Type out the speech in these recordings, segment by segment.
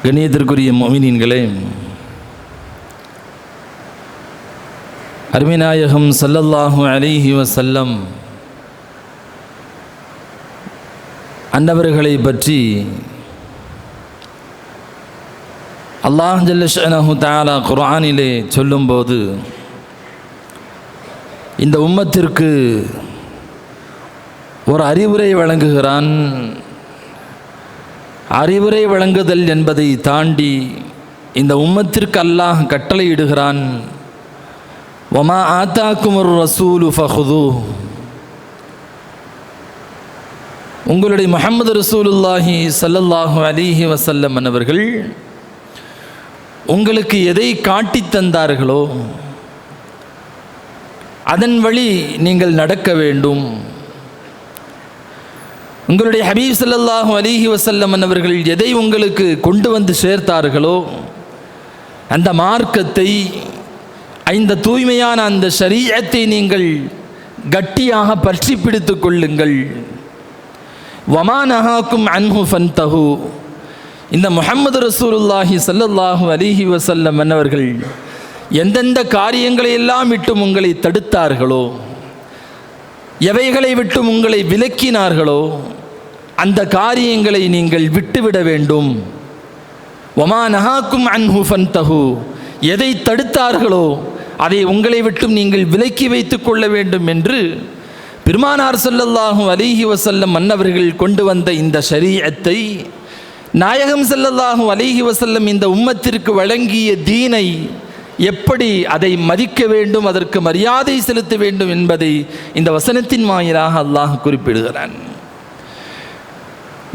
கண்ணியத்திற்குரிய முஃமினீன்களே, அருமைநாயகம் ஸல்லல்லாஹு அலைஹி வஸல்லம் அன்னவர்களை பற்றி அல்லாஹ் ஜல்ல ஷஅனஹு தஆலா குர்ஆனிலே சொல்லும்போது, இந்த உம்மத்திற்கு ஒரு அறிவுரை வழங்குகிறான். அறிவுரை வழங்குதல் என்பதை தாண்டி இந்த உம்மத்திற்கு அல்லாஹ் கட்டளையிடுகிறான். வமா ஆத்தாக்குமுர் ரசூலு ஃபஹுதூஹ். உங்களுடைய முஹம்மது ரசூலுல்லாஹி ஸல்லல்லாஹு அலைஹி வஸல்லம் அவர்கள் உங்களுக்கு எதை காட்டித் தந்தார்களோ அதன் வழி நீங்கள் நடக்க வேண்டும். உங்களுடைய ஹபீப் ஸல்லல்லாஹு அலைஹி வஸல்லம் அவர்கள் எதை உங்களுக்கு கொண்டு வந்து சேர்த்தார்களோ அந்த மார்க்கத்தை, இந்த தூய்மையான அந்த ஷரீஅத்தை நீங்கள் கட்டியாக பற்றி பிடித்து கொள்ளுங்கள். வமா நஹாக்கும் அன்ஹு ஃபன்தஹு. இந்த முஹம்மது ரசூலுல்லாஹி ஸல்லல்லாஹு அலைஹி வஸல்லம் அவர்கள் எந்தெந்த காரியங்களை எல்லாம் விட்டும் உங்களை தடுத்தார்களோ, எவைகளை விட்டும் உங்களை விலக்கினார்களோ அந்த காரியங்களை நீங்கள் விட்டுவிட வேண்டும். வமா நஹாக்கும் அன்ஹு ஃபன்தஹு. எதை தடுத்தார்களோ அதை உங்களை விட்டும் நீங்கள் விலக்கி வைத்து கொள்ள வேண்டும் என்று பெருமானார் ஸல்லல்லாஹு அலைஹி வஸல்லம் அன்னவர்கள் கொண்டு வந்த இந்த ஷரீஅத்தை, நாயகம் ஸல்லல்லாஹு அலைஹி வஸல்லம் இந்த உம்மத்திற்கு வழங்கிய தீனை எப்படி அதை மதிக்க வேண்டும், அதற்கு மரியாதை செலுத்த வேண்டும் என்பதை இந்த வசனத்தின் வாயிலாக அல்லாஹ் குறிப்பிடுகிறான்.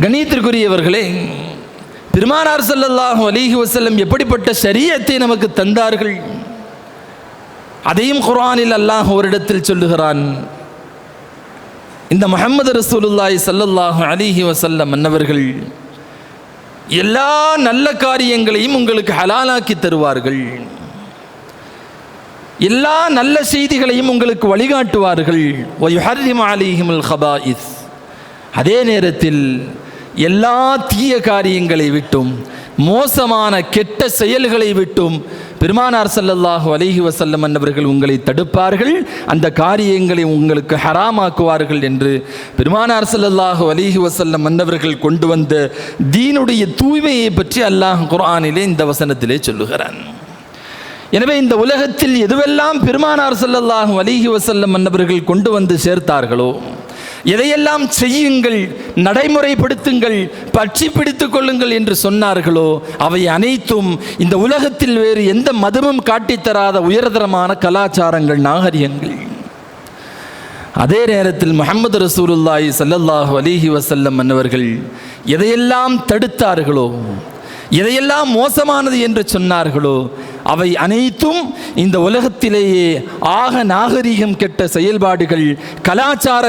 கண்ணியத்திற்குரியவர்களே, பெருமானார் ஸல்லல்லாஹு அலைஹி வஸல்லம் எப்படிப்பட்ட ஷரீஅத்தை நமக்கு தந்தார்கள் அதையும் குர்ஆனில் அல்லாஹ் ஒரு இடத்தில் சொல்லுகிறான். இந்த முஹம்மது ரசூலுல்லாஹி ஸல்லல்லாஹு அலைஹி வஸல்லம் அன்னவர்கள் எல்லா நல்ல காரியங்களையும் உங்களுக்கு ஹலாலாக்கி தருவார்கள், எல்லா நல்ல செய்திகளையும் உங்களுக்கு வழிகாட்டுவார்கள். வயுஹர்ரிமு அலைஹிமுல் ஹபாயிஸ். அதே நேரத்தில் எல்லா தீய காரியங்களை விட்டும், மோசமான கெட்ட செயல்களை விட்டும் பெருமானார் ஸல்லல்லாஹு அலைஹி வஸல்லம் அன்னவர்கள் உங்களை தடுப்பார்கள், அந்த காரியங்களை உங்களுக்கு ஹராமாக்குவார்கள் என்று பெருமானார் ஸல்லல்லாஹு அலைஹி வஸல்லம் அன்னவர்கள் கொண்டு வந்த தீனுடைய தூய்மையை பற்றி அல்லாஹ் குர்ஆனிலே இந்த வசனத்திலே சொல்லுகிறான். எனவே இந்த உலகத்தில் எதுவெல்லாம் பெருமானார் ஸல்லல்லாஹு அலைஹி வஸல்லம் அன்னவர்கள் கொண்டு வந்து சேர்த்தார்களோ, எதையெல்லாம் செய்யுங்கள், நடைமுறைப்படுத்துங்கள், பற்றி பிடித்துக் கொள்ளுங்கள் என்று சொன்னார்களோ அவை அனைத்தும் இந்த உலகத்தில் வேறு எந்த மதமும் காட்டித்தராத உயர்தரமான கலாச்சாரங்கள், நாகரிகங்கள். அதே நேரத்தில் முஹம்மது ரசூலுல்லாஹி ஸல்லல்லாஹு அலைஹி வஸல்லம் அன்னவர்கள் எதையெல்லாம் தடுத்தார்களோ, எதையெல்லாம் மோசமானது என்று சொன்னார்களோ அவை அனைத்தும் இந்த உலகத்திலேயே ஆக நாகரீகம் கெட்ட செயல்பாடுகள், கலாச்சார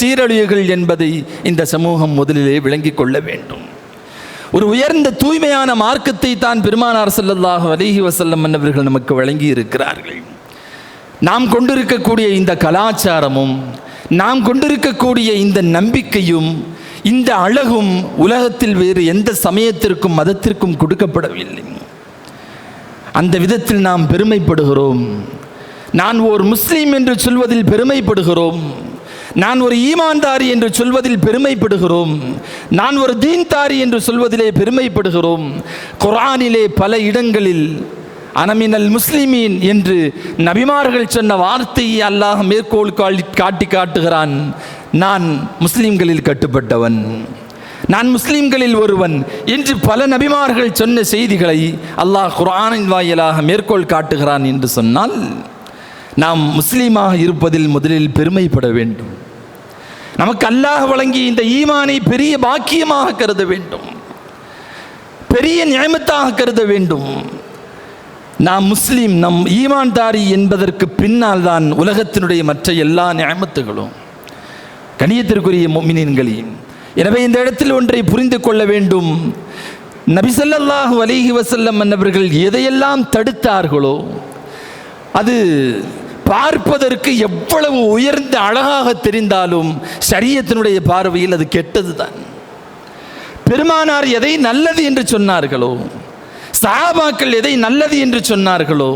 சீரழிவுகள் என்பதை இந்த சமூகம் முதலிலே விளங்கிக் கொள்ள வேண்டும். ஒரு உயர்ந்த தூய்மையான மார்க்கத்தை தான் பெருமானார் ஸல்லல்லாஹு அலைஹி வஸல்லம் அன்னவர்கள் நமக்கு வழங்கி இருக்கிறார்கள். நாம் கொண்டிருக்கக்கூடிய இந்த கலாச்சாரமும், நாம் கொண்டிருக்கக்கூடிய இந்த நம்பிக்கையும், இந்த அழகும் உலகத்தில் வேறு எந்த சமயத்திற்கும் மதத்திற்கும் கொடுக்கப்படவில்லை. அந்த விதத்தில் நாம் பெருமைப்படுகிறோம். நான் ஒரு முஸ்லீம் என்று சொல்வதில் பெருமைப்படுகிறோம். நான் ஒரு ஈமான்தாரி என்று சொல்வதில் பெருமைப்படுகிறோம். நான் ஒரு தீன்தாரி என்று சொல்வதிலே பெருமைப்படுகிறோம். குர்ஆனிலே பல இடங்களில் அனமினல் முஸ்லிமீன் என்று நபிமார்கள் சொன்ன வார்த்தையை அல்லாஹ் மேற்கோள் காட்டி காட்டுகிறான். நான் முஸ்லிம்களில் கட்டுப்பட்டவன், நான் முஸ்லிம்களில் ஒருவன் என்று பல நபிமார்கள் சொன்ன செய்திகளை அல்லாஹ் குர்ஆனின் வாயிலாக மேற்கோள் காட்டுகிறான் என்று சொன்னால், நாம் முஸ்லீமாக இருப்பதில் முதலில் பெருமைப்பட வேண்டும். நமக்கு அல்லாஹ் வழங்கிய இந்த ஈமானை பெரிய பாக்கியமாக கருத வேண்டும், பெரிய நியமத்தாக கருத வேண்டும். நாம் முஸ்லீம், நம் ஈமான்தாரி என்பதற்கு பின்னால் தான் உலகத்தினுடைய மற்ற எல்லா நியமத்துகளும். கண்ணியத்திற்குரிய முஃமினீன்களே, எனவே இந்த இடத்தில் ஒன்றை புரிந்து கொள்ள வேண்டும். நபி ஸல்லல்லாஹு அலைஹி வஸல்லம் அன்னவர்கள் எதையெல்லாம் தடுத்தார்களோ அது பார்ப்பதற்கு எவ்வளவு உயர்ந்த அழகாக தெரிந்தாலும் ஷரியத்தினுடைய பார்வையில் அது கெட்டது தான். பெருமானார் எதை நல்லது என்று சொன்னார்களோ, சஹாபாக்கள் எதை நல்லது என்று சொன்னார்களோ,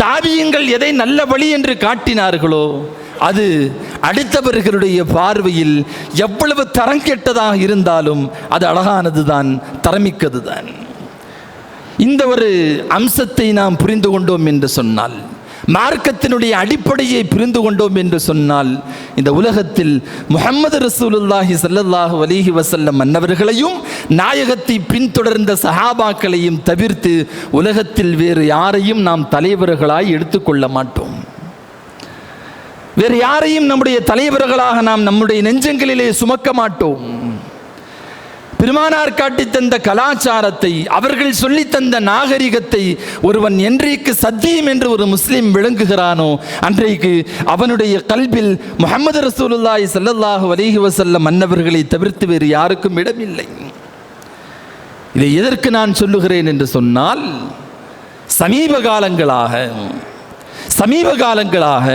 தாபியங்கள் எதை நல்ல வழி என்று காட்டினார்களோ, அது அடுத்தவர்களுடைய பார்வையில் எவ்வளவு தரம் கெட்டதாக இருந்தாலும் அது அழகானது தான், தரமிக்கது தான். இந்த ஒரு அம்சத்தை நாம் புரிந்து கொண்டோம் என்று சொன்னால், மார்க்கத்தினுடைய அடிப்படையை புரிந்து கொண்டோம் என்று சொன்னால், இந்த உலகத்தில் முஹம்மது ரசூலுல்லாஹி ஸல்லல்லாஹு அலைஹி வஸல்லம் அன்னவர்களையும் நாயகத்தை பின்தொடர்ந்த சஹாபாக்களையும் தவிர்த்து உலகத்தில் வேறு யாரையும் நாம் தலைவர்களாய் எடுத்துக்கொள்ள மாட்டோம். வேறு யாரையும் நம்முடைய தலைவர்களாக நாம் நம்முடைய நெஞ்சங்களிலே சுமக்க மாட்டோம். பெருமானார் காட்டி தந்த கலாச்சாரத்தை, அவர்கள் சொல்லி தந்த நாகரிகத்தை ஒருவன் என்றைக்கு சத்தியம் என்று ஒரு முஸ்லிம் விளங்குகிறானோ அன்றைக்கு அவனுடைய கல்பில் முஹம்மது ரசூலுல்லாஹி ஸல்லல்லாஹு அலைஹி வஸல்லம் அன்னவர்களை தவிர்த்து வேறு யாருக்கும் இடமில்லை. இதை எதற்கு நான் சொல்லுகிறேன் என்று சொன்னால், சமீப காலங்களாக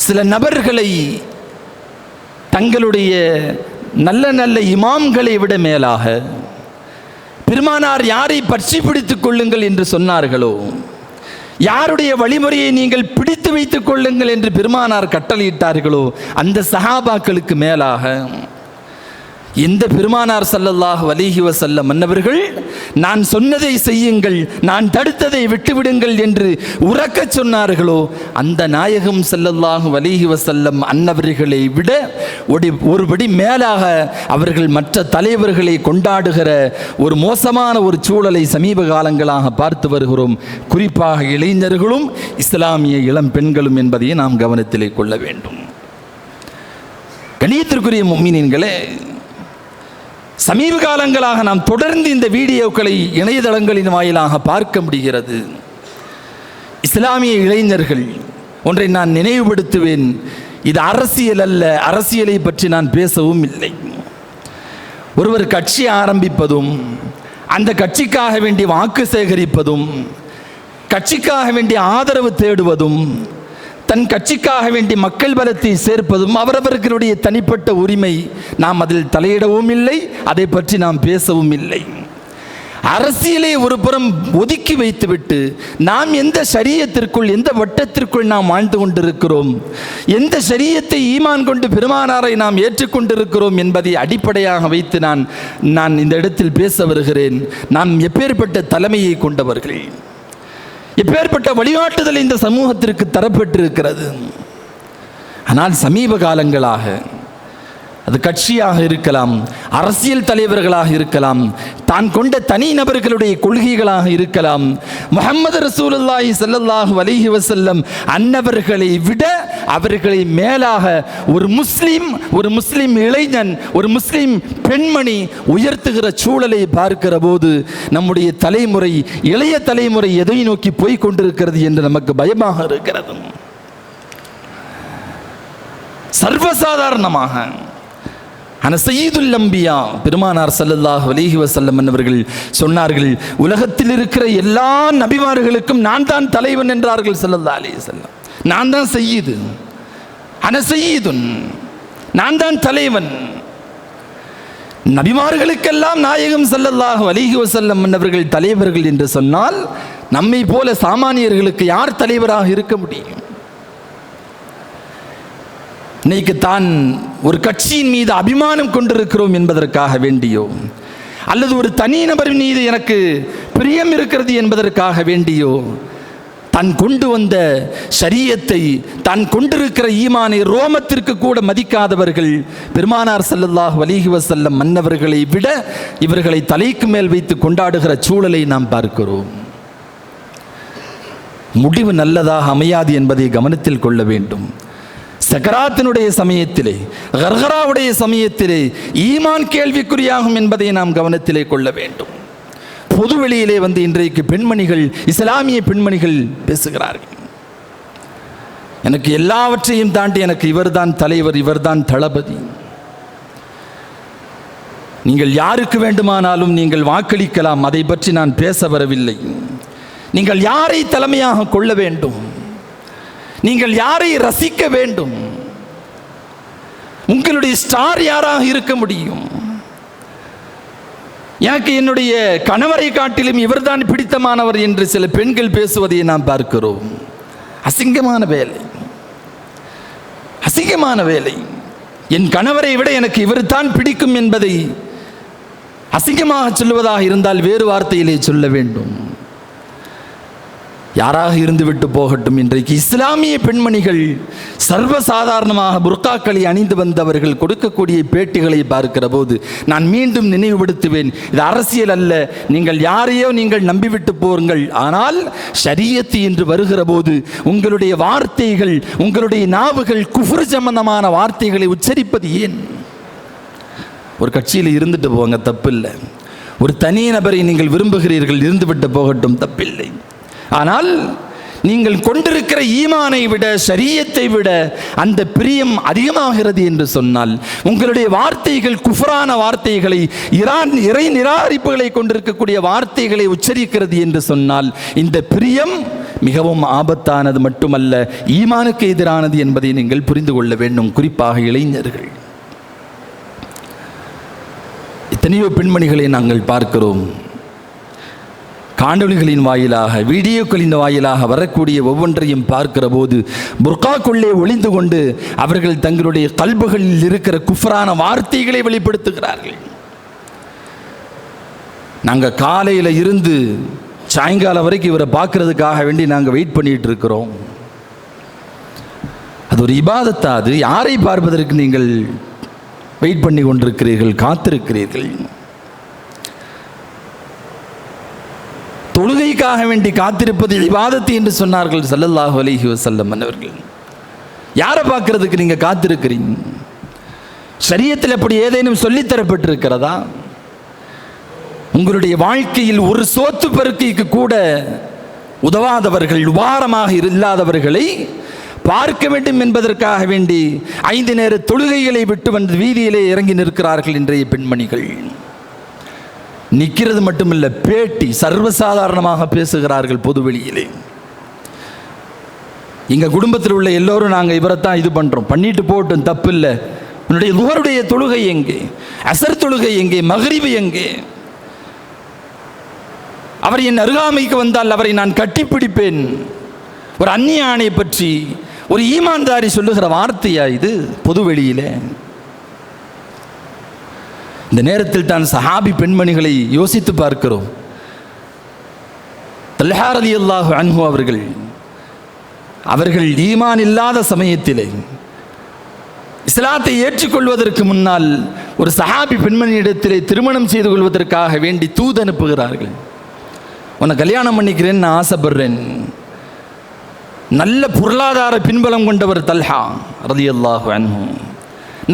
சில நபர்களை தங்களுடைய நல்ல நல்ல இமாம்களை விட மேலாக பெருமானார் யாரை பற்றி பிடித்துக் கொள்ளுங்கள் என்று சொன்னார்களோ, யாருடைய வழிமுறையை நீங்கள் பிடித்து வைத்துக் கொள்ளுங்கள் என்று பெருமானார் கட்டளையிட்டார்களோ, அந்த சஹாபாக்களுக்கு மேலாக எந்த பெருமானார் ஸல்லல்லாஹு அலைஹி வஸல்லம் அன்னவர்கள் நான் சொன்னதை செய்யுங்கள், நான் தடுத்ததை விட்டுவிடுங்கள் என்று உரக்கச் சொன்னார்களோ, அந்த நாயகம் ஸல்லல்லாஹு அலைஹி வஸல்லம் அன்னவர்களை விட ஒருபடி மேலாக அவர்கள் மற்ற தலைவர்களை கொண்டாடுகிற ஒரு மோசமான ஒரு சூழலை சமீப காலங்களாக பார்த்து வருகிறோம். குறிப்பாக இளைஞர்களும் இஸ்லாமிய இளம் பெண்களும் என்பதை நாம் கவனத்திலே கொள்ள வேண்டும். கண்ணியத்திற்குரிய முஃமினீன்களே, சமீப காலங்களாக நாம் தொடர்ந்து இந்த வீடியோக்களை இணையதளங்களின் வாயிலாக பார்க்க முடிகிறது. இஸ்லாமிய இளைஞர்கள், ஒன்றை நான் நினைவுபடுத்துவேன், இது அரசியல் அல்ல, அரசியலை பற்றி நான் பேசவும் இல்லை. ஒருவர் கட்சி ஆரம்பிப்பதும், அந்த கட்சிக்காக வேண்டி வாக்கு சேகரிப்பதும், கட்சிக்காக வேண்டி ஆதரவு தேடுவதும், தன் கட்சிக்காக வேண்டி மக்கள் பலத்தை சேர்ப்பதும் அவரவர்களுடைய தனிப்பட்ட உரிமை. நாம் அதில் தலையிடவும் இல்லை, அதை பற்றி நாம் பேசவும் இல்லை. அரசியலை ஒரு புறம் ஒதுக்கி வைத்துவிட்டு நாம் எந்த ஷரியத்திற்குள், எந்த வட்டத்திற்குள் நாம் வாழ்ந்து கொண்டிருக்கிறோம், எந்த ஷரியத்தை ஈமான் கொண்டு பெருமானாரை நாம் ஏற்றுக்கொண்டிருக்கிறோம் என்பதை அடிப்படையாக வைத்து நான் இந்த இடத்தில் பேச வருகிறேன். நாம் எப்பேற்பட்ட தலைமையை கொண்டவர்கள், எப்பேற்பட்ட வழிகாட்டுதல் இந்த சமூகத்திற்கு தரப்பட்டிருக்கிறது. ஆனால் சமீப காலங்களாக அது கட்சியாக இருக்கலாம், அரசியல் தலைவர்களாக இருக்கலாம், தான் கொண்ட தனி நபர்களுடைய கொள்கைகளாக இருக்கலாம், முஹம்மது ரசூலுல்லாஹி ஸல்லல்லாஹு அலைஹி வஸல்லம் அன்னவர்களை விட அவர்களை மேலாக ஒரு முஸ்லிம் இளைஞன், ஒரு முஸ்லிம் பெண்மணி உயர்த்துகிற சூழலை பார்க்கிற போது நம்முடைய தலைமுறை, இளைய தலைமுறை எதை நோக்கி போய் கொண்டிருக்கிறது என்று நமக்கு பயமாக இருக்கிறது. சர்வசாதாரணமாக சய்யிதுல் அம்பியா பெருமானார் ஸல்லல்லாஹு அலைஹி வஸல்லம் அவர்கள் சொன்னார்கள், உலகத்தில் இருக்கிற எல்லா நபிமார்களுக்கும் நான் தான் தலைவன் என்றார்கள் ஸல்லல்லாஹு அலைஹி வஸல்லம். நான் தான் சய்யிது, சய்யிதுன், நான் தான் தலைவன். நபிமார்களுக்கெல்லாம் நாயகம் ஸல்லல்லாஹு அலைஹி வஸல்லம் அவர்கள் தலைவர்கள் என்று சொன்னால், நம்மை போல சாமானியர்களுக்கு யார் தலைவராக இருக்க முடியும்? இன்னைக்கு தான் ஒரு கட்சியின் மீது அபிமானம் கொண்டிருக்கிறோம் என்பதற்காக வேண்டியோ, அல்லது ஒரு தனிநபர் மீது எனக்கு பிரியம் இருக்கிறது என்பதற்காக வேண்டியோ, தான் கொண்டு வந்த ஷரியத்தை, தான் கொண்டிருக்கிற ஈமானை ரோமத்திற்கு கூட மதிக்காதவர்கள் பெருமானார் ஸல்லல்லாஹு அலைஹி வஸல்லம் மன்னவர்களை விட இவர்களை தலைக்கு மேல் வைத்து கொண்டாடுகிற சூழலை நாம் பார்க்கிறோம். முடிவு நல்லதாக அமையாது என்பதை கவனத்தில் கொள்ள வேண்டும். சக்கராத்தினுடைய சமயத்திலே, கர்கராவுடைய சமயத்திலே ஈமான் கேள்விக்குறியாகும் என்பதை நாம் கவனத்திலே கொள்ள வேண்டும். பொதுவெளியிலே வந்து இன்றைக்கு பெண்மணிகள், இஸ்லாமிய பெண்மணிகள் பேசுகிறார்கள், எனக்கு எல்லாவற்றையும் தாண்டி எனக்கு இவர்தான் தலைவர், இவர்தான் தளபதி. நீங்கள் யாருக்கு வேண்டுமானாலும் நீங்கள் வாக்களிக்கலாம், அதை பற்றி நான் பேச வரவில்லை. நீங்கள் யாரை தலைமையாக கொள்ள வேண்டும், நீங்கள் யாரை ரசிக்க வேண்டும், உங்களுடைய ஸ்டார் யாராக இருக்க முடியும்? எனக்கு என்னுடைய கணவரை காட்டிலும் இவர்தான் பிடித்தமானவர் என்று சில பெண்கள் பேசுவதை நாம் பார்க்கிறோம். அசிங்கமான வேலை, அசிங்கமான வேலை. என் கணவரை விட எனக்கு இவர்தான் பிடிக்கும் என்பதை அசிங்கமாக சொல்லுவதாக இருந்தால் வேறு வார்த்தையிலே சொல்ல வேண்டும். யாராக இருந்துவிட்டு போகட்டும், இன்றைக்கு இஸ்லாமிய பெண்மணிகள் சர்வசாதாரணமாக புர்காக்களை அணிந்து வந்தவர்கள் கொடுக்கக்கூடிய பேட்டிகளை பார்க்கிற போது நான் மீண்டும் நினைவுபடுத்துவேன், இது அரசியல் அல்ல. நீங்கள் யாரையோ நீங்கள் நம்பிவிட்டு போருங்கள், ஆனால் ஷரியத்து என்று வருகிற போது உங்களுடைய வார்த்தைகள், உங்களுடைய நாவுகள் குஃப்ர் சம்பந்தமான வார்த்தைகளை உச்சரிப்பது ஏன்? ஒரு கட்சியில் இருந்துட்டு போங்க, தப்பில்லை. ஒரு தனி நபரை நீங்கள் விரும்புகிறீர்கள், இருந்துவிட்டு போகட்டும், தப்பில்லை. ஆனால் நீங்கள் கொண்டிருக்கிற ஈமானை விட, ஷரியத்தை விட அந்த பிரியம் அதிகமாகிறது என்று சொன்னால், உங்களுடைய வார்த்தைகள் குஃப்ரான வார்த்தைகளை, இறை நிராகரிப்புகளை கொண்டிருக்கக்கூடிய வார்த்தைகளை உச்சரிக்கிறது என்று சொன்னால், இந்த பிரியம் மிகவும் ஆபத்தானது மட்டுமல்ல, ஈமானுக்கு எதிரானது என்பதை நீங்கள் புரிந்து கொள்ள வேண்டும். குறிப்பாக இளைஞர்கள். எத்தனையோ பெண்மணிகளை நாங்கள் பார்க்கிறோம், காணொளிகளின் வாயிலாக, வீடியோக்களின் வாயிலாக வரக்கூடிய ஒவ்வொன்றையும் பார்க்கிற போது புர்காக்குள்ளே ஒளிந்து கொண்டு அவர்கள் தங்களுடைய கல்புகளில் இருக்கிற குஃப்ரான வார்த்தைகளை வெளிப்படுத்துகிறார்கள். நாங்கள் காலையில் இருந்து சாயங்காலம் வரைக்கும் இவரை பார்க்கறதுக்காக வேண்டி நாங்கள் வெயிட் பண்ணிட்டு இருக்கிறோம். அது ஒரு இபாதத்தா? அது யாரை பார்ப்பதற்கு நீங்கள் வெயிட் பண்ணி கொண்டிருக்கிறீர்கள், காத்திருக்கிறீர்கள்? தொழுகைக்காக வேண்டி காத்திருப்பது இபாதத்து என்று சொன்னார்கள் ஸல்லல்லாஹு அலைஹி வஸல்லம் அவர்கள். யாரை பார்க்கறதுக்கு நீங்க காத்திருக்கிறீங்க? ஷரியத்தில் அப்படி ஏதேனும் சொல்லித்தரப்பட்டிருக்கிறதா? உங்களுடைய வாழ்க்கையில் ஒரு சோத்து பருக்கைக்கு கூட உதவாதவர்கள், உபாரமாக இல்லாதவர்களை பார்க்க வேண்டும் என்பதற்காக வேண்டி 5 நேர தொழுகைகளை விட்டு வந்து வீதியிலே இறங்கி நிற்கிறார்கள் இன்றைய பெண்மணிகள். நிற்கிறது மட்டுமில்லை, பேட்டி சர்வசாதாரணமாக பேசுகிறார்கள் பொதுவெளியிலே. எங்கள் குடும்பத்தில் உள்ள எல்லோரும் நாங்கள் இவரைத்தான் இது பண்ணுறோம், பண்ணிட்டு போட்டும், தப்பில்லை. உன்னுடைய லுஹருடைய தொழுகை எங்கே? அசர் தொழுகை எங்கே? மக்ரிபு எங்கே? அவர் என் அருகாமைக்கு வந்தால் அவரை நான் கட்டிப்பிடிப்பேன். ஒரு அந்நிய ஆணை பற்றி ஒரு ஈமான்தாரி சொல்லுகிற வார்த்தையா இது பொதுவெளியிலே? இந்த நேரத்தில் தான் சஹாபி பெண்மணிகளை யோசித்து பார்க்கிறோம். தல்ஹா ரலியல்லாஹு அன்ஹு அவர்கள் ஈமான் இல்லாத சமயத்திலே இஸ்லாத்தை ஏற்றுக்கொள்வதற்கு முன்னால் ஒரு சஹாபி பெண்மணியிடத்திலே திருமணம் செய்து கொள்வதற்காக வேண்டி தூது அனுப்புகிறார்கள். உன்னை கல்யாணம் பண்ணிக்கிறேன்னு நான் ஆசைப்படுறேன். நல்ல பொருளாதார பின்பலம் கொண்டவர் தல்ஹா ரலியல்லாஹு அன்ஹு,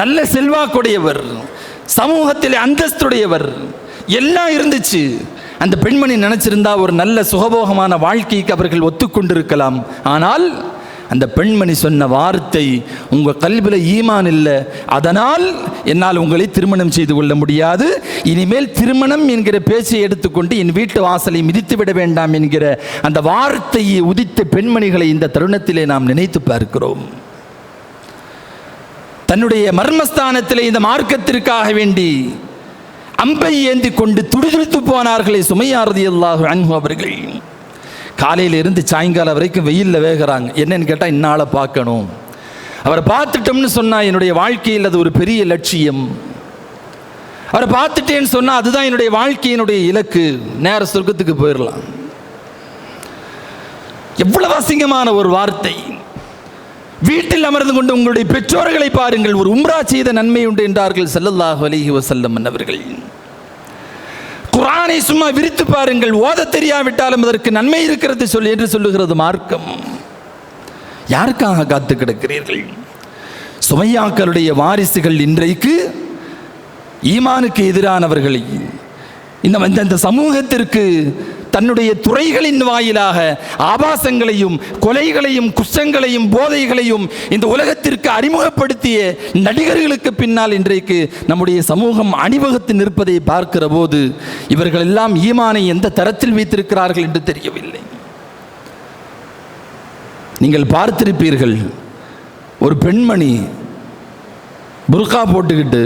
நல்ல செல்வாக்குடையவர், சமூகத்தில் அந்தஸ்துடையவர், எல்லாம் இருந்துச்சு. அந்த பெண்மணி நினைச்சிருந்தா ஒரு நல்ல சுகபோகமான வாழ்க்கைக்கு அவர்கள் ஒத்துக்கொண்டிருக்கலாம். ஆனால் அந்த பெண்மணி சொன்ன வார்த்தை, உங்கள் கல்வில ஈமான் இல்லை, அதனால் என்னால் உங்களை திருமணம் செய்து கொள்ள முடியாது. இனிமேல் திருமணம் என்கிற பேச்சை எடுத்துக்கொண்டு என் வீட்டு வாசலை மிதித்து விட வேண்டாம் என்கிற அந்த வார்த்தையை உதித்த பெண்மணிகளை இந்த தருணத்திலே நாம் நினைத்து பார்க்கிறோம். தன்னுடைய மர்மஸ்தானத்திலே இந்த மார்க்கத்திற்காக வேண்டி அம்பை ஏந்தி கொண்டு துடிதுடித்து போனார்களே சுமையா ரலியல்லாஹு அன்ஹு அவர்கள். காலையில இருந்து சாயங்காலம் வரைக்கும் வெயிலில் வேகிறாங்க. என்னன்னு கேட்டால், இன்னால பார்க்கணும், அவரை பார்த்துட்டோம்னு சொன்னா என்னுடைய வாழ்க்கையில் அது ஒரு பெரிய லட்சியம். அவரை பார்த்துட்டேன்னு சொன்னா அதுதான் என்னுடைய வாழ்க்கையினுடைய இலக்கு, நேர சொர்க்கத்துக்கு போயிடலாம். எவ்வளவு அசிங்கமான ஒரு வார்த்தை! வீட்டில் அமர்ந்து கொண்டு உங்களுடைய பெற்றோர்களை பாருங்கள், ஒரு உம்ரா செய்த நன்மை உண்டு என்றார்கள் ஸல்லல்லாஹு அலைஹி வஸல்லம் அவர்கள். குர்ஆனை சும்மா விரித்து பாருங்கள், ஓத தெரியாவிட்டாலும் அதற்கு நன்மை இருக்கிறது என்று சொல்லுகிறது மார்க்கம். யாருக்காக காத்து கிடக்கிறீர்கள்? சுமையாக்களுடைய வாரிசுகள் இன்றைக்கு ஈமானுக்கு எதிரானவர்களை, இந்த சமூகத்திற்கு தன்னுடைய துறைகளின் வாயிலாக ஆபாசங்களையும் கொலைகளையும் குற்றங்களையும் போதைகளையும் இந்த உலகத்திற்கு அறிமுகப்படுத்திய நடிகர்களுக்கு பின்னால் இன்றைக்கு நம்முடைய சமூகம் அணிவகுத்து நிற்பதை பார்க்கிற போது இவர்கள் எல்லாம் ஈமானை எந்த தரத்தில் வைத்திருக்கிறார்கள் என்று தெரியவில்லை. நீங்கள் பார்த்திருப்பீர்கள், ஒரு பெண்மணி புர்கா போட்டுக்கிட்டு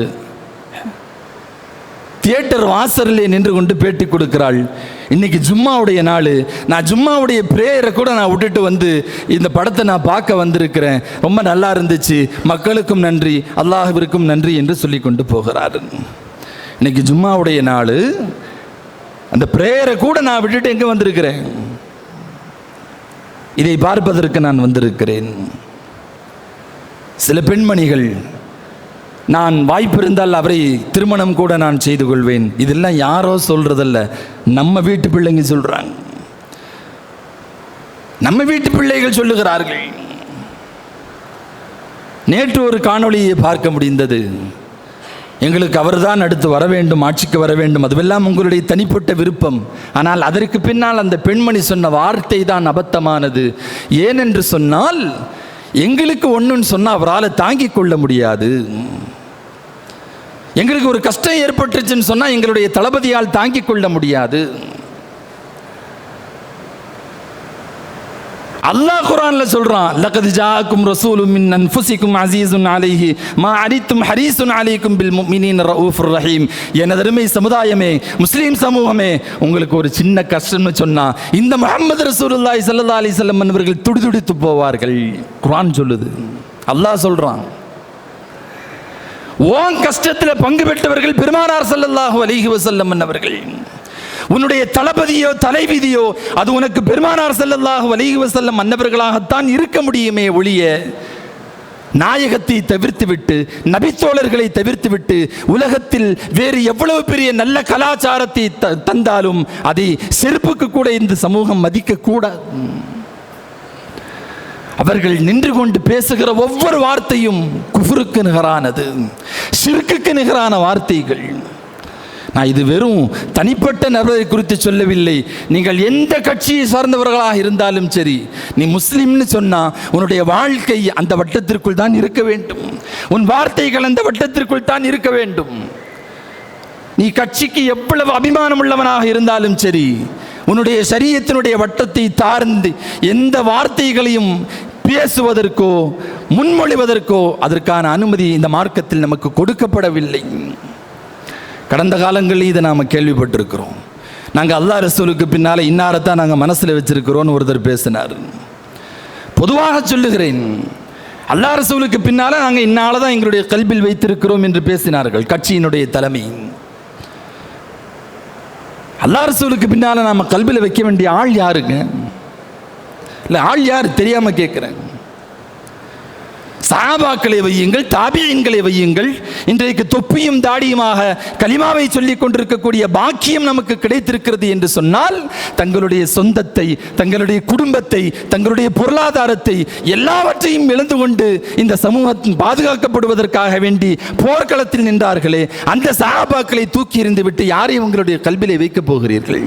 தியேட்டர் வாசலிலே நின்று கொண்டு பேட்டி கொடுக்கிறாள். இன்னைக்கு ஜும்மாவுடைய நாள், நான் ஜும்மாவுடைய பிரேயரை கூட நான் விட்டுட்டு வந்து இந்த படத்தை நான் பார்க்க வந்திருக்கிறேன், ரொம்ப நல்லா இருந்துச்சு, மக்களுக்கும் நன்றி, அல்லாஹ்விற்கும் நன்றி என்று சொல்லி கொண்டு போகிறார். இன்னைக்கு ஜும்மாவுடைய நாள், அந்த பிரேயரை கூட நான் விட்டுட்டு எங்கே வந்திருக்கிறேன்? இதை பார்ப்பதற்கு நான் வந்திருக்கிறேன். சில பெண்மணிகள், நான் வாய்ப்பு இருந்தால் அவரை திருமணம் கூட நான் செய்து கொள்வேன், இதெல்லாம் யாரோ சொல்றதல்ல, நம்ம வீட்டு பிள்ளைங்க சொல்றாங்க, நம்ம வீட்டு பிள்ளைகள் சொல்லுகிறார்கள். நேற்று ஒரு காணொளியை பார்க்க முடிந்தது. எங்களுக்கு அவர்தான் அடுத்து வர வேண்டும், ஆட்சிக்கு வர வேண்டும், அதுவெல்லாம் உங்களுடைய தனிப்பட்ட விருப்பம். ஆனால் அதற்கு பின்னால் அந்த பெண்மணி சொன்ன வார்த்தை தான் அபத்தமானது. ஏனென்று சொன்னால், எங்களுக்கு ஒன்றுன்னு சொன்னால் அவரால் தாங்கிக் கொள்ள முடியாது. எங்களுக்கு ஒரு கஷ்டம் ஏற்பட்டுச்சுன்னு சொன்னால் எங்களுடைய தளபதியால் தாங்கிக் கொள்ள முடியாது. அல்லாஹ் குர்ஆன்ல சொல்றான், லகத் ஜாஅக்கும் ரசூலும் மின் அன்ஃபுசிக்கும் அஸீஸுன் அலைஹி மா அனித்தும் ஹரீஸுன் அலைக்கும் பில் முஃமினீன ரഊஃபுர் ரஹீம். எனதருமை சமுதாயமே, முஸ்லீம் சமூகமே, உங்களுக்கு ஒரு சின்ன கஷ்டம்னு சொன்னா இந்த முஹம்மது ரசூலுல்லாஹி ஸல்லல்லாஹு அலைஹி வஸல்லம் அவர்கள் துடிதுடித்து போவார்கள். குர்ஆன் சொல்லுது, அல்லாஹ் சொல்றான். ஓன் கஷ்டத்தில் பங்கு பெற்றவர்கள் பெருமானார் ஸல்லல்லாஹு அலைஹி வஸல்லம் அவர்கள். உன்னுடைய தளபதியோ தலைவிதியோ அது உனக்கு பெருமானார் ஸல்லல்லாஹு அலைஹி வஸல்லம் அன்னவர்களாகத்தான் இருக்க முடியுமே ஒழிய, நாயகத்தை தவிர்த்துவிட்டு, நபித்தோழர்களை தவிர்த்துவிட்டு, உலகத்தில் வேறு எவ்வளவு பெரிய நல்ல கலாச்சாரத்தை தந்தாலும் அதை செருப்புக்கு கூட இந்த சமூகம் மதிக்க கூடாது. அவர்கள் நின்று கொண்டு பேசுகிற ஒவ்வொரு வார்த்தையும் குஃப்ருக்கு நிகரானது, ஷிர்க்குக்கு நிகரான வார்த்தைகள். நான் இது வெறும் தனிப்பட்ட நபரை குறித்து சொல்லவில்லை. நீங்கள் எந்த கட்சியை சார்ந்தவர்களாக இருந்தாலும் சரி, நீ முஸ்லிம்னு சொன்னா உன்னுடைய வாழ்க்கை அந்த வட்டத்திற்குள் தான் இருக்க வேண்டும், உன் வார்த்தைகள் அந்த வட்டத்திற்குள் தான் இருக்க வேண்டும். நீ கட்சிக்கு எவ்வளவு அபிமானம் உள்ளவனாக இருந்தாலும் சரி, உன்னுடைய ஷரியத்தினுடைய வட்டத்தை தார்ந்து எந்த வார்த்தைகளையும் பேசுவதற்கோ முன்மொழிவதற்கோ அதற்கான அனுமதி இந்த மார்க்கத்தில் நமக்கு கொடுக்கப்படவில்லை. கடந்த காலங்களில் இதை நாம் கேள்விப்பட்டிருக்கிறோம். நாங்கள் அல்லாஹ் ரசூலுக்கு பின்னால் இன்னாரத்தான் நாங்கள் மனசில் வச்சிருக்கிறோன்னு ஒருத்தர் பேசினார். பொதுவாக சொல்லுகிறேன், அல்லாஹ் ரசூலுக்கு பின்னால் நாங்கள் இன்னால தான் எங்களுடைய கல்பில் வைத்திருக்கிறோம் என்று பேசினார்கள் கட்சியினுடைய தலைமை. அல்லாஹ் ரசூலுக்கு பின்னால் நாம் கல்பில் வைக்க வேண்டிய ஆள் யாருங்க? இல்லை, ஆள் யார் தெரியாமல் கேட்குறேன். சஹாபாக்களை வையுங்கள், தாபியீன்களை வையுங்கள். இன்றைக்கு தொப்பியும் தாடியுமாக கலிமாவை சொல்லிக் கொண்டிருக்கக்கூடிய பாக்கியம் நமக்கு கிடைத்திருக்கிறது என்று சொன்னால், தங்களுடைய சொந்தத்தை, தங்களுடைய குடும்பத்தை, தங்களுடைய பொருளாதாரத்தை எல்லாவற்றையும் இழந்து கொண்டு இந்த சமூகத்தின் பாதுகாக்கப்படுவதற்காக வேண்டி போர்க்களத்தில் நின்றார்களே, அந்த சஹாபாக்களை தூக்கி எறிந்து விட்டு யாரையும் உங்களுடைய கல்விலை வைக்கப் போகிறீர்கள்?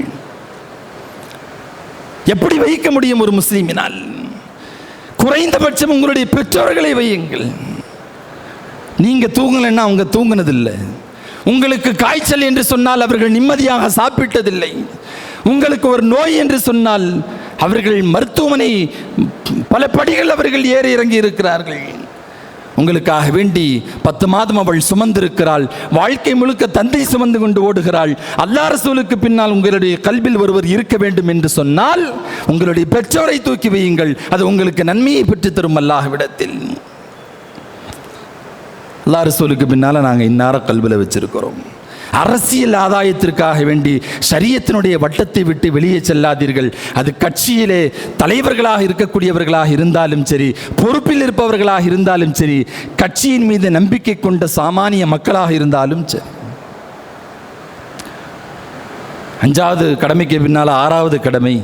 எப்படி வைக்க முடியும் ஒரு முஸ்லிமினால்? குறைந்தபட்சம் உங்களுடைய பெற்றோர்களை வையுங்கள். நீங்க தூங்கலைன்னா அவங்க தூங்கினதில்லை. உங்களுக்கு காய்ச்சல் என்று சொன்னால் அவர்கள் நிம்மதியாக சாப்பிட்டதில்லை. உங்களுக்கு ஒரு நோய் என்று சொன்னால் அவர்கள் மருத்துவமனை பல படிகள் அவர்கள் ஏறி இறங்கி இருக்கிறார்கள். உங்களுக்காக வேண்டி 10 மாதம் அவள் சுமந்திருக்கிறாள். வாழ்க்கை முழுக்க தந்தை சுமந்து கொண்டு ஓடுகிறாள். அல்லாஹ் ரசூலுக்கு பின்னால் உங்களுடைய கல்பில் ஒருவர் இருக்க வேண்டும் என்று சொன்னால் உங்களுடைய பெற்றோரை தூக்கி வையுங்கள். அது உங்களுக்கு நன்மையை பெற்று தரும் அல்லாஹ்விடத்தில். அல்லாஹ் ரசூலுக்கு பின்னால் நாங்கள் இன்னார கல்பில் வச்சிருக்கிறோம். அரசியல் ஆதாயத்திற்காக வேண்டி ஷரியத்தினுடைய வட்டத்தை விட்டு வெளியே செல்லாதீர்கள். அது கட்சியிலே தலைவர்களாக இருக்கக்கூடியவர்களாக இருந்தாலும் சரி, பொறுப்பில் இருப்பவர்களாக இருந்தாலும் சரி, கட்சியின் மீது நம்பிக்கை கொண்ட சாமானிய மக்களாக இருந்தாலும் சரி. 5வது கடமைக்கு பின்னால் 6வது கடமை,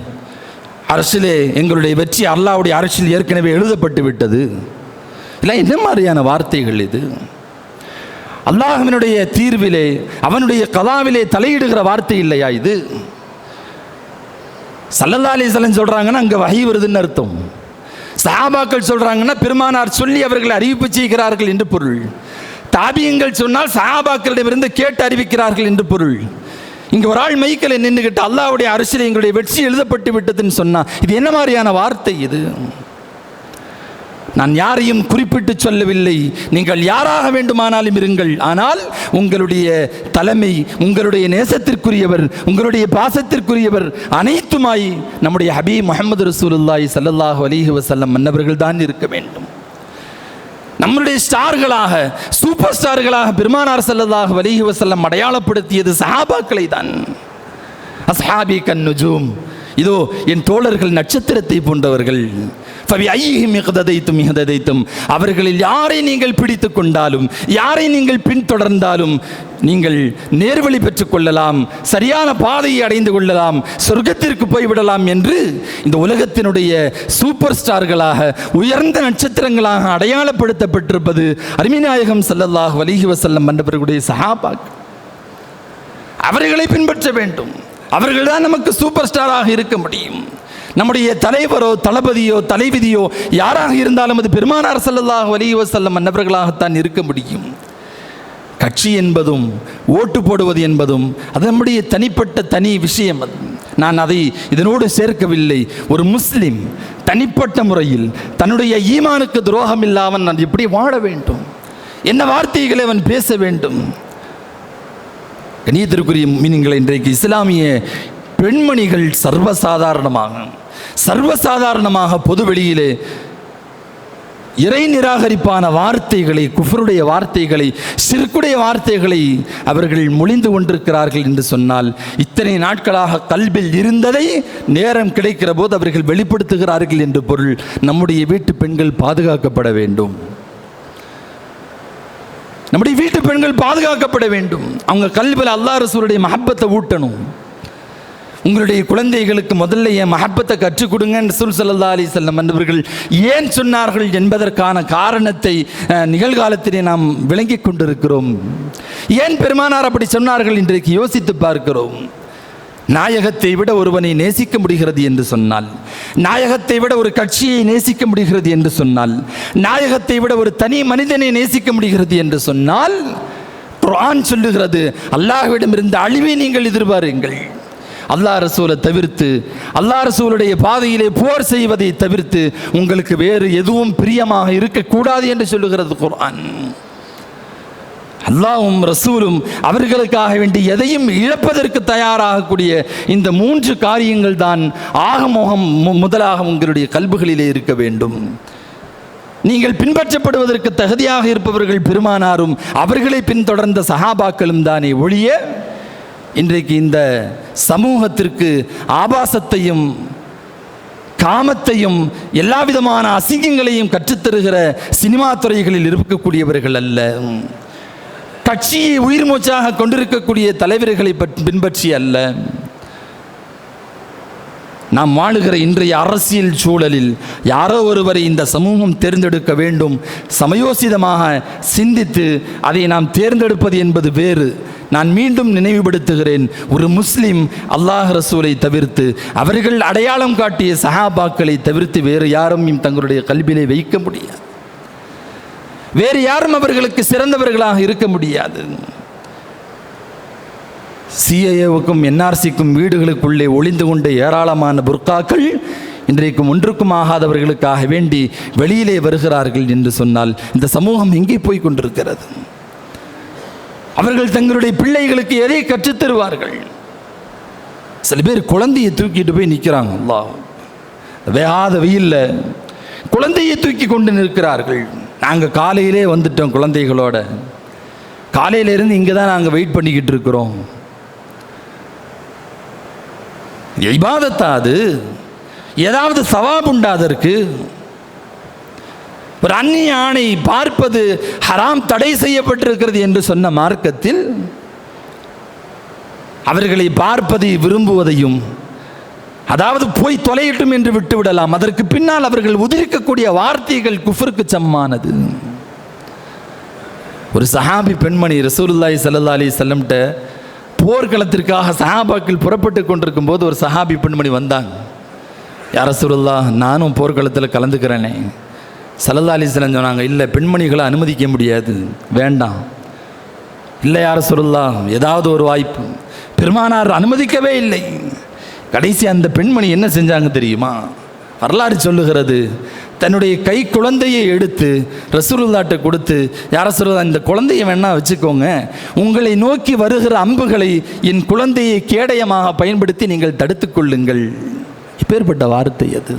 அரசியலே எங்களுடைய வெற்றி அல்லாஹ்வுடைய அரசியல் ஏற்கனவே எழுதப்பட்டு விட்டது. இல்லை, என்ன மாதிரியான வார்த்தைகள் இது? அல்லாஹ்வினுடைய தீர்விலே, அவனுடைய கலாவிலே தலையிடுகிற வார்த்தை இல்லையா இது? ஸல்லல்லாஹு அலைஹி வஸல்லம் சொல்றாங்கன்னா அங்கே வஹி வருதுன்னு அர்த்தம். சஹாபாக்கள் சொல்றாங்கன்னா பெருமானார் சொல்லி அவர்கள் அறிவிப்பு செய்கிறார்கள் என்று பொருள். தாபியங்கள் சொன்னால் சஹாபாக்களிடமிருந்து கேட்டு அறிவிக்கிறார்கள் என்று பொருள். இங்கே ஒரு ஆள் மைக்கலை நின்றுகிட்டு அல்லாஹ்வுடைய அரசியல் எங்களுடைய வெற்றி எழுதப்பட்டு விட்டதுன்னு சொன்னா இது என்ன மாதிரியான வார்த்தை இது? நான் யாரையும் குறிப்பிட்டு சொல்லவில்லை, நீங்கள் யாராக வேண்டுமானாலும் இருங்கள். ஆனால் உங்களுடைய தலைமை, உங்களுடைய நேசத்திற்குரியவர், உங்களுடைய பாசத்திற்குரியவர் அனைத்துமாய் நம்முடைய ஹபீப் முஹம்மது ரசூலுல்லாஹி ஸல்லல்லாஹு அலைஹி வஸல்லம் மன்னவர்கள் தான் இருக்க வேண்டும். நம்முடைய ஸ்டார்களாக, சூப்பர் ஸ்டார்களாக பெருமானார் ஸல்லல்லாஹு அலைஹி வஸல்லம் அடையாளப்படுத்தியது சஹாபாக்களை தான். அஸ்ஹாபி கன் நுஜூம், இதோ என் தோழர்கள் நட்சத்திரத்தை போன்றவர்கள். அவர்களில் யாரை நீங்கள் பிடித்து கொண்டாலும், யாரை நீங்கள் பின்தொடர்ந்தாலும் நீங்கள் நேர்வழி பெற்றுக் கொள்ளலாம், சரியான பாதையை அடைந்து கொள்ளலாம், சொர்க்கத்திற்கு போய்விடலாம் என்று இந்த உலகத்தினுடைய சூப்பர் ஸ்டார்களாக, உயர்ந்த நட்சத்திரங்களாக அடையாளப்படுத்தப்பட்டிருப்பது அருமைநாயகம் ஸல்லல்லாஹு அலைஹி வஸல்லம் மன்னவர்களுடைய சஹாபாக்கள். அவர்களை பின்பற்ற வேண்டும். அவர்கள்தான் நமக்கு சூப்பர் ஸ்டாராக இருக்க முடியும். நம்முடைய தலைவரோ தளபதியோ தலைவிதியோ யாராக இருந்தாலும் அது பெருமானார் ஸல்லல்லாஹு அலைஹி வஸல்லம் மன்னவர்களாகத்தான் இருக்க முடியும். கட்சி என்பதும் ஓட்டு போடுவது என்பதும் அது நம்முடைய தனிப்பட்ட தனி விஷயம். நான் அதை இதனோடு சேர்க்கவில்லை. ஒரு முஸ்லிம் தனிப்பட்ட முறையில் தன்னுடைய ஈமானுக்கு துரோகம் இல்லாமல் நான் எப்படி வாழ வேண்டும், என்ன வார்த்தைகளை அவன் பேச வேண்டும். கண்ணியத்திற்குரிய மீனிங்களை, இன்றைக்கு இஸ்லாமிய பெண்மணிகள் சர்வசாதாரணமாக பொது வெளியிலே இறை நிராகரிப்பான வார்த்தைகளை, குஃப்ருடைய வார்த்தைகளை, ஷிர்க்குடைய வார்த்தைகளை அவர்கள் மொழிந்து கொண்டிருக்கிறார்கள் என்று சொன்னால், இத்தனை நாட்களாக கல்பில் இருந்ததை நேரம் கிடைக்கிற போது அவர்கள் வெளிப்படுத்துகிறார்கள் என்று பொருள். நம்முடைய வீட்டு பெண்கள் பாதுகாக்கப்பட வேண்டும். நம்முடைய வீட்டு பெண்கள் பாதுகாக்கப்பட வேண்டும். அவங்க கல்வியில் அல்லாஹ் ரசூலுடைய மஹப்பத்தை ஊட்டணும். உங்களுடைய குழந்தைகளுக்கு முதல்ல என் மஹப்பத்தை கற்றுக் கொடுங்க ரசூல் ஸல்லல்லாஹு அலைஹி வஸல்லம் என்பவர்கள் ஏன் சொன்னார்கள் என்பதற்கான காரணத்தை நிகழ்காலத்திலே நாம் விளங்கி கொண்டிருக்கிறோம். ஏன் பெருமானார் அப்படி சொன்னார்கள் இன்றைக்கு யோசித்து பார்க்கிறோம். நாயகத்தை விட ஒருவனை நேசிக்க முடிகிறது என்று சொன்னால், நாயகத்தை விட ஒரு கட்சியை நேசிக்க முடிகிறது என்று சொன்னால், நாயகத்தை விட ஒரு தனி மனிதனை நேசிக்க முடிகிறது என்று சொன்னால், குர்ஆன் சொல்லுகிறது அல்லாஹ்விடமிருந்து அழிவை நீங்கள் எதிர்பாருங்கள். அல்லாஹ் ரசூலை தவிர்த்து, அல்லாஹ் ரசூலுடைய பாதையிலே போர் செய்வதை தவிர்த்து உங்களுக்கு வேறு எதுவும் பிரியமாக இருக்கக்கூடாது என்று சொல்லுகிறது குர்ஆன். அல்லாஹ்வும் ரசூலும் அவர்களுக்காக வேண்டி எதையும் இழப்பதற்கு தயாராகக்கூடிய இந்த 3 காரியங்கள் தான் முதலாக உங்களுடைய கல்புகளிலே இருக்க வேண்டும். நீங்கள் பின்பற்றப்படுவதற்கு தகுதியாக இருப்பவர்கள் பெருமானாரும் அவர்களை பின்தொடர்ந்த சஹாபாக்களும் தானே ஒழிய, இன்றைக்கு இந்த சமூகத்திற்கு ஆபாசத்தையும் காமத்தையும் எல்லா விதமான அசிங்கங்களையும் கற்றுத்தருகிற சினிமா துறைகளில் இருக்கக்கூடியவர்கள் அல்ல. கட்சியை உயிர் மூச்சாக கொண்டிருக்கக்கூடிய தலைவர்களை பின்பற்றி அல்ல. நாம் வாழுகிற இன்றைய அரசியல் சூழலில் யாரோ ஒருவரை இந்த சமூகம் தேர்ந்தெடுக்க வேண்டும், சமயோசிதமாக சிந்தித்து அதை நாம் தேர்ந்தெடுப்பது என்பது வேறு. நான் மீண்டும் நினைவுபடுத்துகிறேன், ஒரு முஸ்லிம் அல்லாஹ் ரசூலை தவிர்த்து, அவர்கள் அடையாளம் காட்டிய சஹாபாக்களை தவிர்த்து வேறு யாரும் தங்களுடைய கல்வியிலே வைக்க முடியாது. வேறு யாரும் அவர்களுக்கு சிறந்தவர்களாக இருக்க முடியாது. சிஏஏவுக்கும் என்ஆர்சிக்கும் வீடுகளுக்குள்ளே ஒளிந்து கொண்ட ஏராளமான புர்காக்கள் இன்றைக்கும் ஒன்றுக்கும் ஆகாதவர்களுக்காக வேண்டி வெளியிலே வருகிறார்கள் என்று சொன்னால் இந்த சமூகம் எங்கே போய் கொண்டிருக்கிறது? அவர்கள் தங்களுடைய பிள்ளைகளுக்கு எதை கற்றுத்தருவார்கள்? சில பேர் குழந்தையை தூக்கிட்டு போய் நிற்கிறாங்க. அல்லாஹ், வேகாத வெயில்ல குழந்தையை தூக்கி கொண்டு நிற்கிறார்கள். நாங்கள் காலையிலே வந்துட்டோம், குழந்தைகளோட காலையிலேருந்து இங்கே தான் நாங்கள் வெயிட் பண்ணிக்கிட்டு இருக்கிறோம். இபாதத்தா அது? ஏதாவது சவாப் உண்டா அதற்கு? ஒரு அந்நிய ஆணை பார்ப்பது ஹராம், தடை செய்யப்பட்டிருக்கிறது என்று சொன்ன மார்க்கத்தில் அவர்களை பார்ப்பதை விரும்புவதையும், அதாவது போய் தொலையிட்டும் என்று விட்டுவிடலாம், அதற்கு பின்னால் அவர்கள் உதிரிக்கக்கூடிய வார்த்தைகள் குஃப்ருக்கு சமமானது. ஒரு சஹாபி பெண்மணி ரசூலுல்லாஹி ஸல்லல்லாஹு அலைஹி வஸல்லம்ட்ட போர்க்களத்திற்காக சஹாபாக்கள் புறப்பட்டு கொண்டிருக்கும் போது ஒரு சஹாபி பெண்மணி வந்தாங்க. யா ரசூலுல்லாஹ், நானும் போர்க்களத்தில் கலந்துக்கிறேனே. ஸல்லல்லாஹு அலைஹி வஸல்லம் சொன்னாங்க, இல்லை, பெண்மணிகளை அனுமதிக்க முடியாது, வேண்டாம். இல்லை யா ரசூலுல்லாஹ், ஏதாவது ஒரு வாய்ப்பு. பெருமானார் அனுமதிக்கவே இல்லை. கடைசி அந்த பெண்மணி என்ன செஞ்சாங்க தெரியுமா? வரலாறு சொல்லுகிறது, தன்னுடைய கை குழந்தையை எடுத்து ரசூலுல்லாஹ்ட்ட கொடுத்து, யா ரசூலுல்லாஹ், இந்த குழந்தையை வேணா வச்சுக்கோங்க, உங்களை நோக்கி வருகிற அம்புகளை என் குழந்தையை கேடயமாக பயன்படுத்தி நீங்கள் தடுத்துக் கொள்ளுங்கள். இப்பேற்பட்ட வார்த்தை அது.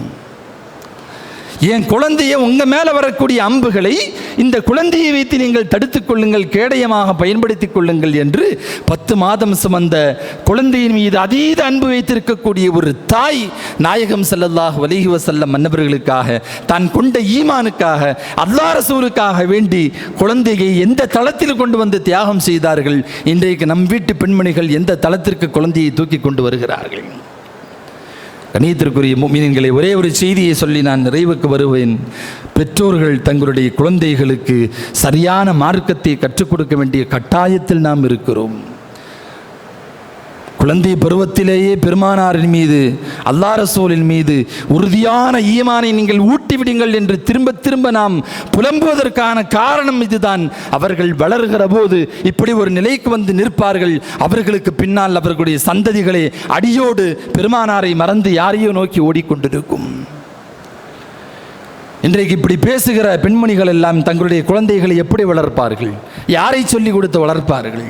என் குழந்தையை உங்க மேல வரக்கூடிய அம்புகளை இந்த குழந்தையை வைத்து நீங்கள் தடுத்துக் கொள்ளுங்கள், கேடயமாக பயன்படுத்திக் கொள்ளுங்கள் என்று 10 மாதம் சுமந்த குழந்தையின் மீது அதீத அன்பு வைத்திருக்கக்கூடிய ஒரு தாய் நாயகம் ஸல்லல்லாஹு அலைஹி வஸல்லம் மன்னவர்களுக்காக, தான் கொண்ட ஈமானுக்காக, அல்லாஹ் ரசூலுக்காக வேண்டி குழந்தையை எந்த தளத்தில் கொண்டு வந்து தியாகம் செய்தார்கள். இன்றைக்கு நம் வீட்டு பெண்மணிகள் எந்த தளத்திற்கு குழந்தையை தூக்கி கொண்டு வருகிறார்கள். கணியத்திற்குரிய முஃமினீன்களே, ஒரே ஒரு செய்தியை சொல்லி நான் நிறைவுக்கு வருவேன். பெற்றோர்கள் தங்களுடைய குழந்தைகளுக்கு சரியான மார்க்கத்தை கற்றுக் கொடுக்க வேண்டிய கட்டாயத்தில் நாம் இருக்கிறோம். குழந்தை பருவத்திலேயே பெருமானாரின் மீது, அல்லாஹ் ரசூலின் மீது உறுதியான ஈமானை நீங்கள் ஊட்டிவிடுங்கள் என்று திரும்ப திரும்ப நாம் புலம்புவதற்கான காரணம் இதுதான். அவர்கள் வளர்கிற போது இப்படி ஒரு நிலைக்கு வந்து நிற்பார்கள். அவர்களுக்கு பின்னால் அவர்களுடைய சந்ததிகளே அடியோடு பெருமானாரை மறந்து யாரையோ நோக்கி ஓடிக்கொண்டிருக்கும். இன்றைக்கு இப்படி பேசுகிற பெண்மணிகள் எல்லாம் தங்களுடைய குழந்தைகளை எப்படி வளர்ப்பார்கள்? யாரை சொல்லிக் கொடுத்து வளர்ப்பார்கள்?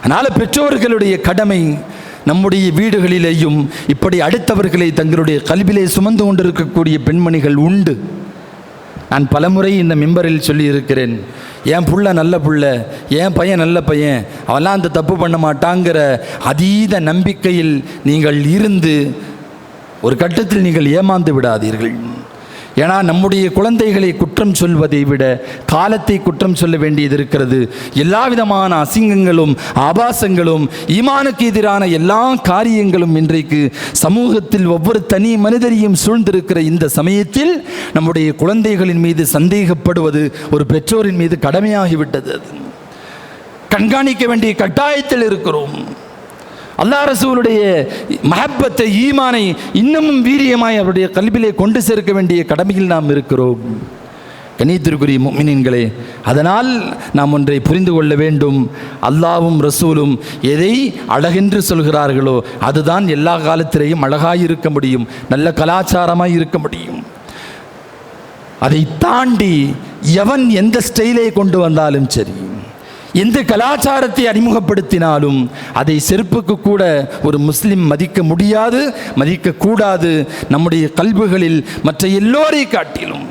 அதனால் பெற்றோர்களுடைய கடமை, நம்முடைய வீடுகளிலேயும் இப்படி அடுத்தவர்களை தங்களுடைய கல்விலே சுமந்து கொண்டிருக்கக்கூடிய பெண்மணிகள் உண்டு. நான் பலமுறை இந்த மிம்பரில் சொல்லியிருக்கிறேன், என் புள்ள நல்ல புள்ள, என் பையன் நல்ல பையன், அவெல்லாம் அந்த தப்பு பண்ண மாட்டாங்கிற அதீத நம்பிக்கையில் நீங்கள் இருந்து ஒரு கட்டத்தில் நீங்கள் ஏமாந்து விடாதீர்கள். ஏன்னா நம்முடைய குழந்தைகளை குற்றம் சொல்வதை விட காலத்தை குற்றம் சொல்ல வேண்டியது இருக்கிறது. எல்லா விதமான அசிங்கங்களும் ஆபாசங்களும் ஈமானுக்கு எதிரான எல்லா காரியங்களும் இன்றைக்கு சமூகத்தில் ஒவ்வொரு தனி மனிதரையும் சூழ்ந்திருக்கிற இந்த சமயத்தில் நம்முடைய குழந்தைகளின் மீது சந்தேகப்படுவது ஒரு பெற்றோரின் மீது கடமையாகிவிட்டது. கண்காணிக்க வேண்டிய கட்டாயத்தில் இருக்கிறோம். அல்லாஹ் ரசூலுடைய மஹப்பத்தை, ஈமானை இன்னமும் வீரியமாய் அவருடைய கல்விலே கொண்டு சேர்க்க வேண்டிய கடமையில் நாம் இருக்கிறோம். கணியத்திற்குரிய முஃமினீன்களே, அதனால் நாம் ஒன்றை புரிந்து கொள்ள வேண்டும். அல்லாஹ்வும் ரசூலும் எதை அழகென்று சொல்கிறார்களோ அதுதான் எல்லா காலத்திலேயும் அழகாயிருக்க முடியும், நல்ல கலாச்சாரமாய் இருக்க முடியும். அதை தாண்டி எவன் எந்த ஸ்டைலை கொண்டு வந்தாலும் சரி, எந்த கலாச்சாரத்தை அறிமுகப்படுத்தினாலும் அதை செருப்புக்கு கூட ஒரு முஸ்லிம் மதிக்க முடியாது, மதிக்கக்கூடாது. நம்முடைய கல்விகளில் மற்ற எல்லோரை காட்டிலும்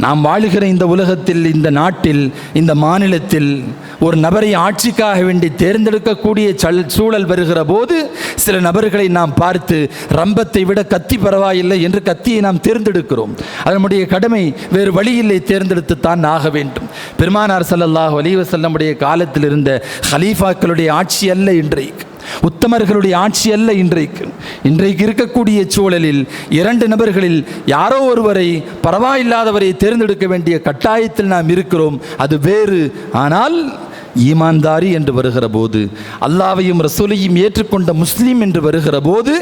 நாம் வாழுகிற இந்த உலகத்தில், இந்த நாட்டில், இந்த மாநிலத்தில் ஒரு நபரை ஆட்சிக்காக வேண்டி தேர்ந்தெடுக்கக்கூடிய சூழல் வருகிற போது சில நபர்களை நாம் பார்த்து ரம்பத்தை விட கத்தி பரவாயில்லை என்று கத்தியை நாம் தேர்ந்தெடுக்கிறோம். அது நம்முடைய கடமை, வேறு வழியில்லை, தேர்ந்தெடுத்துத்தான் ஆக வேண்டும். பெருமானார் ஸல்லல்லாஹு அலைஹி வஸல்லம் காலத்தில் இருந்த ஹலீஃபாக்களுடைய ஆட்சி அல்ல இன்றைக்கு, உத்தமர்களுடைய ஆட்சி அல்ல இன்றைக்கு இருக்கக்கூடிய சூழலில் 2 நபர்களில் யாரோ ஒருவரை, பரவாயில்லாதவரை தேர்ந்தெடுக்க வேண்டிய கட்டாயத்தில் நாம் இருக்கிறோம். அது வேறு. ஆனால் ஈமான்தாரி என்று வருகிற போது, அல்லாஹ்வையும் ரசூலையும் ஏற்றுக்கொண்ட முஸ்லீம் என்று வருகிற போது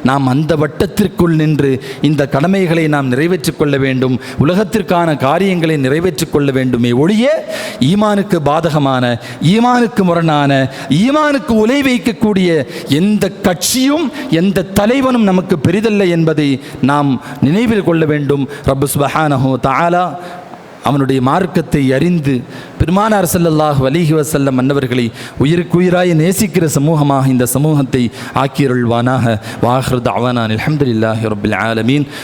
நாம் அந்த வட்டத்திற்குள் நின்று இந்த கடமைகளை நாம் நிறைவேற்றிக் கொள்ள வேண்டும், உலகத்திற்கான காரியங்களை நிறைவேற்றிக் கொள்ள வேண்டுமே ஒழிய ஈமானுக்கு பாதகமான, ஈமானுக்கு முரணான, ஈமானுக்கு உலை வைக்கக்கூடிய எந்த கட்சியும் எந்த தலைவனும் நமக்கு பெரிதல்ல என்பதை நாம் நினைவில் கொள்ள வேண்டும். ரப்பு சுப்ஹானஹு தஆலா அவனுடைய மார்க்கத்தை அறிந்து பெருமானார் ஸல்லல்லாஹு அலைஹி வஸல்லம் மன்னவர்களை உயிருக்குயிராய் நேசிக்கிற சமூகமாக இந்த சமூகத்தை ஆக்கியருள்வானாக. வாஹிரு தஅவானா அல்ஹம்துலில்லாஹி ரப்பில் ஆலமீன்.